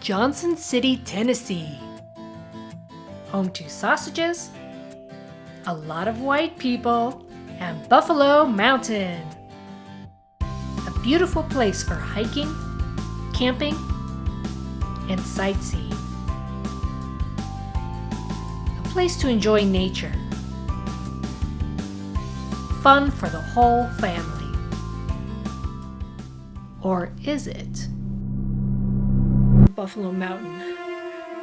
Johnson City, Tennessee. Home to sausages, a lot of white people, and Buffalo Mountain. A beautiful place for hiking, camping, and sightseeing. A place to enjoy nature. Fun for the whole family. Or is it? Buffalo Mountain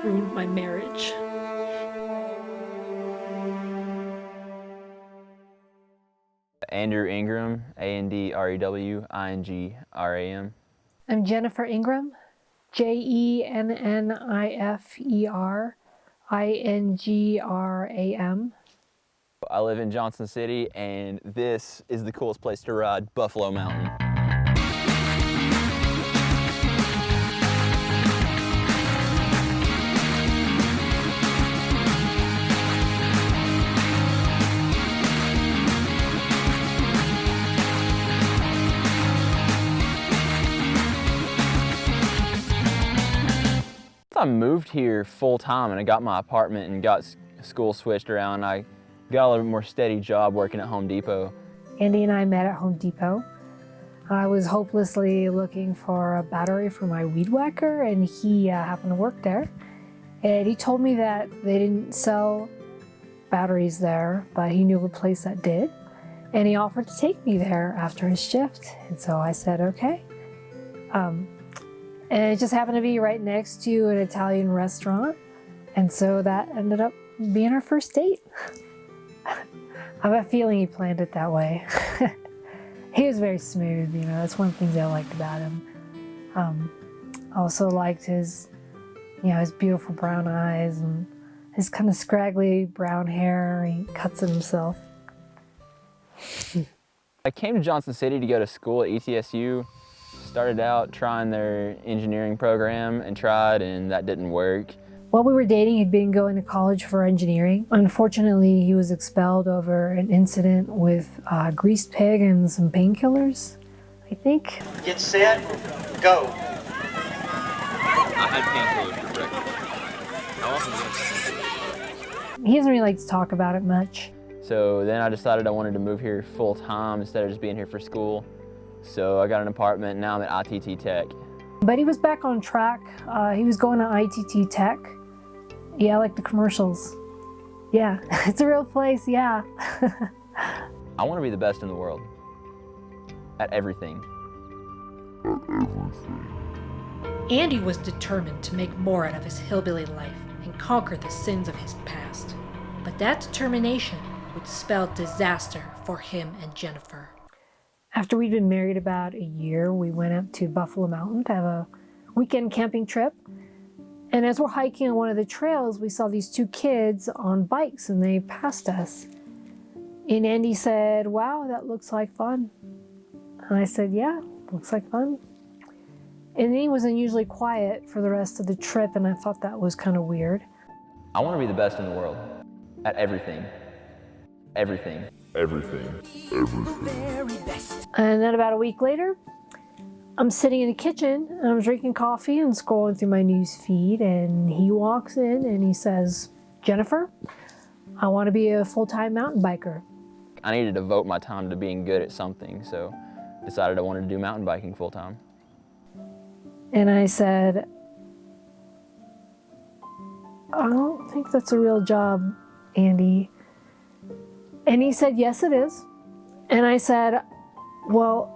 ruined my marriage. Andrew Ingram, Andrewingram. I'm Jennifer Ingram, Jennifer I live in Johnson City, and this is the coolest place to ride, Buffalo Mountain. I moved here full-time and I got my apartment and got school switched around. I got a little more steady job working at Home Depot. Andy and I met at Home Depot. I was hopelessly looking for a battery for my weed whacker, and he happened to work there. And he told me that they didn't sell batteries there, but he knew of a place that did. And he offered to take me there after his shift. And so I said, okay. And it just happened to be right next to an Italian restaurant. And so that ended up being our first date. I have a feeling he planned it that way. He was very smooth, you know, that's one of the things I liked about him. I also liked his, you know, his beautiful brown eyes and his kind of scraggly brown hair. He cuts it himself. I came to Johnson City to go to school at ETSU. Started out trying their engineering program and that didn't work. While we were dating, he'd been going to college for engineering. Unfortunately, he was expelled over an incident with greased pig and some painkillers, I think. Get set, go. I had painkillers for breakfast. How often do you? He doesn't really like to talk about it much. So then I decided I wanted to move here full-time instead of just being here for school. So I got an apartment, and now I'm at ITT Tech. But he was back on track. He was going to ITT Tech. Yeah, I like the commercials. Yeah, it's a real place, yeah. I want to be the best in the world. At everything. Andy was determined to make more out of his hillbilly life and conquer the sins of his past. But that determination would spell disaster for him and Jennifer. After we'd been married about a year, we went up to Buffalo Mountain to have a weekend camping trip. And as we're hiking on one of the trails, we saw these two kids on bikes and they passed us. And Andy said, wow, that looks like fun. And I said, yeah, looks like fun. And then he was unusually quiet for the rest of the trip, and I thought that was kind of weird. I want to be the best in the world. At everything. Everything. Everything. And then about a week later, I'm sitting in the kitchen and I'm drinking coffee and scrolling through my news feed, and he walks in and he says, Jennifer, I want to be a full-time mountain biker. I needed to devote my time to being good at something, so decided I wanted to do mountain biking full-time. And I said, I don't think that's a real job, Andy. And he said, yes, it is. And I said, well,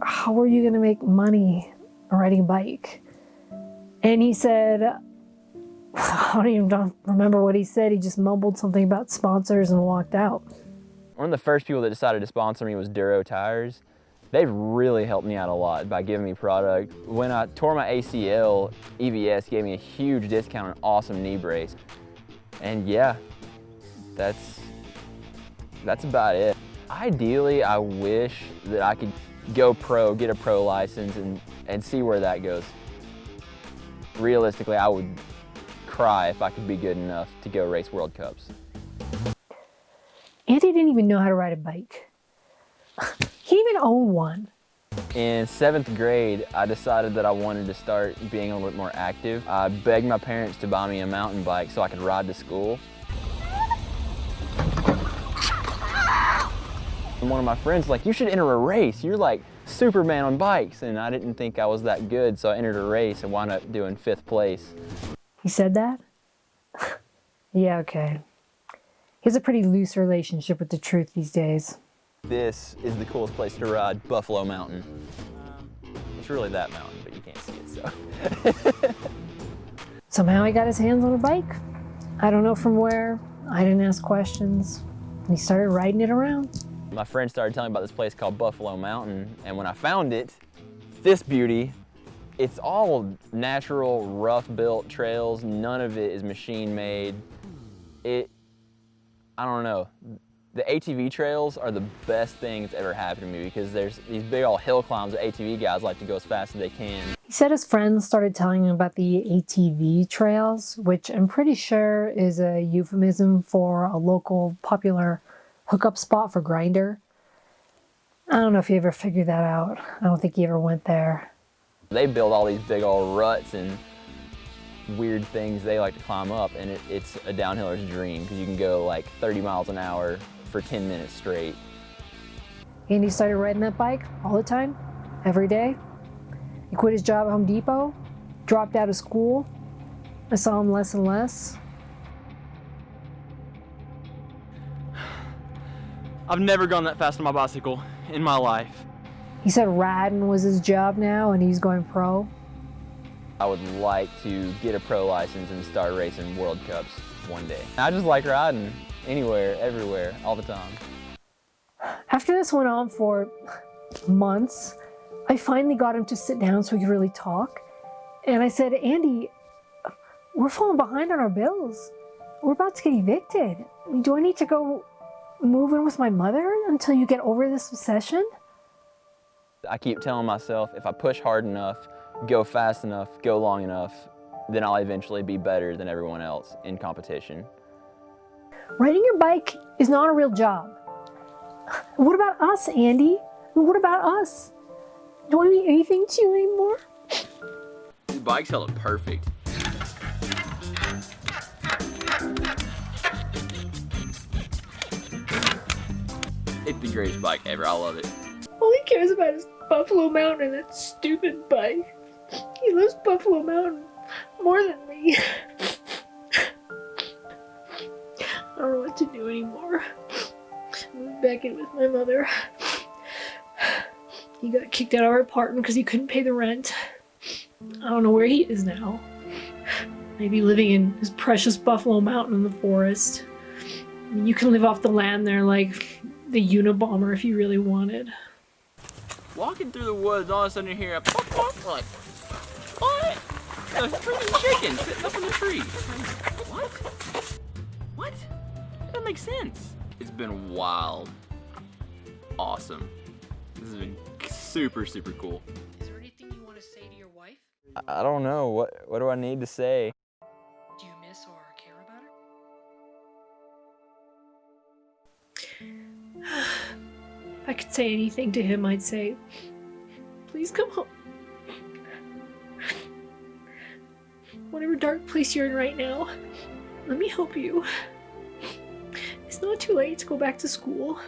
how are you going to make money riding a bike? And he said, I don't even remember what he said. He just mumbled something about sponsors and walked out. One of the first people that decided to sponsor me was Duro Tires. They've really helped me out a lot by giving me product. When I tore my ACL, EVS gave me a huge discount on an awesome knee brace. And yeah, that's about it. Ideally, I wish that I could go pro, get a pro license, and see where that goes. Realistically, I would cry if I could be good enough to go race World Cups. Andy didn't even know how to ride a bike. He didn't even own one. In 7th grade, I decided that I wanted to start being a little bit more active. I begged my parents to buy me a mountain bike so I could ride to school. And one of my friends was like, you should enter a race. You're like Superman on bikes. And I didn't think I was that good, so I entered a race and wound up doing 5th place. He said that? Yeah, okay. He has a pretty loose relationship with the truth these days. This is the coolest place to ride, Buffalo Mountain. It's really that mountain, but you can't see it, so. Somehow he got his hands on a bike. I don't know from where. I didn't ask questions. And he started riding it around. My friend started telling me about this place called Buffalo Mountain, and when I found it, this beauty, it's all natural, rough-built trails. None of it is machine-made. I don't know. The ATV trails are the best thing that's ever happened to me because there's these big old hill climbs that ATV guys like to go as fast as they can. He said his friends started telling him about the ATV trails, which I'm pretty sure is a euphemism for a local popular hookup spot for Grindr. I don't know if he ever figured that out. I don't think he ever went there. They build all these big old ruts and weird things they like to climb up, and it's a downhiller's dream because you can go like 30 miles an hour for 10 minutes straight. Andy started riding that bike all the time, every day. He quit his job at Home Depot, dropped out of school. I saw him less and less. I've never gone that fast on my bicycle in my life. He said riding was his job now and he's going pro. I would like to get a pro license and start racing World Cups one day. I just like riding anywhere, everywhere, all the time. After this went on for months, I finally got him to sit down so we could really talk. And I said, Andy, we're falling behind on our bills. We're about to get evicted. Do I need to go move in with my mother until you get over this obsession? I keep telling myself if I push hard enough, go fast enough, go long enough, then I'll eventually be better than everyone else in competition. Riding your bike is not a real job. What about us, Andy? What about us? Do I mean anything to you anymore? These bikes held up perfect. It's the greatest bike ever, I love it. All he cares about is Buffalo Mountain and that stupid bike. He loves Buffalo Mountain more than me. I don't know what to do anymore. Moved back in with my mother. He got kicked out of our apartment because he couldn't pay the rent. I don't know where he is now. Maybe living in his precious Buffalo Mountain in the forest. I mean, you can live off the land there like the Unabomber if you really wanted. Walking through the woods, all of a sudden you hear a pop pop, like, what? A freaking chicken sitting up in the tree. What? What? That doesn't make sense. It's been wild. Awesome. This has been super, super cool. Is there anything you want to say to your wife? I don't know. What do I need to say? Do you miss or care about her? If I could say anything to him, I'd say, please come home. Whatever dark place you're in right now, let me help you. It's not too late to go back to school,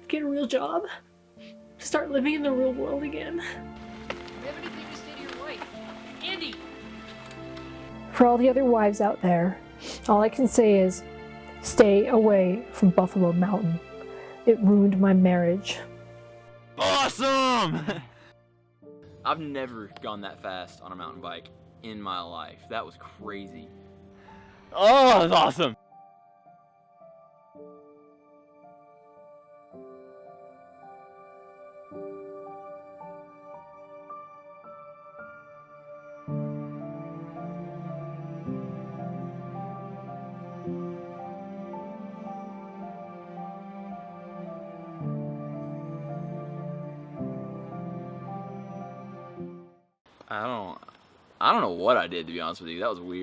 get a real job, start living in the real world again. Do you have anything to say to your wife? Andy! For all the other wives out there, all I can say is, stay away from Buffalo Mountain. It ruined my marriage. Awesome! I've never gone that fast on a mountain bike in my life. That was crazy. Oh, that's awesome! I don't know what I did, to be honest with you. That was weird.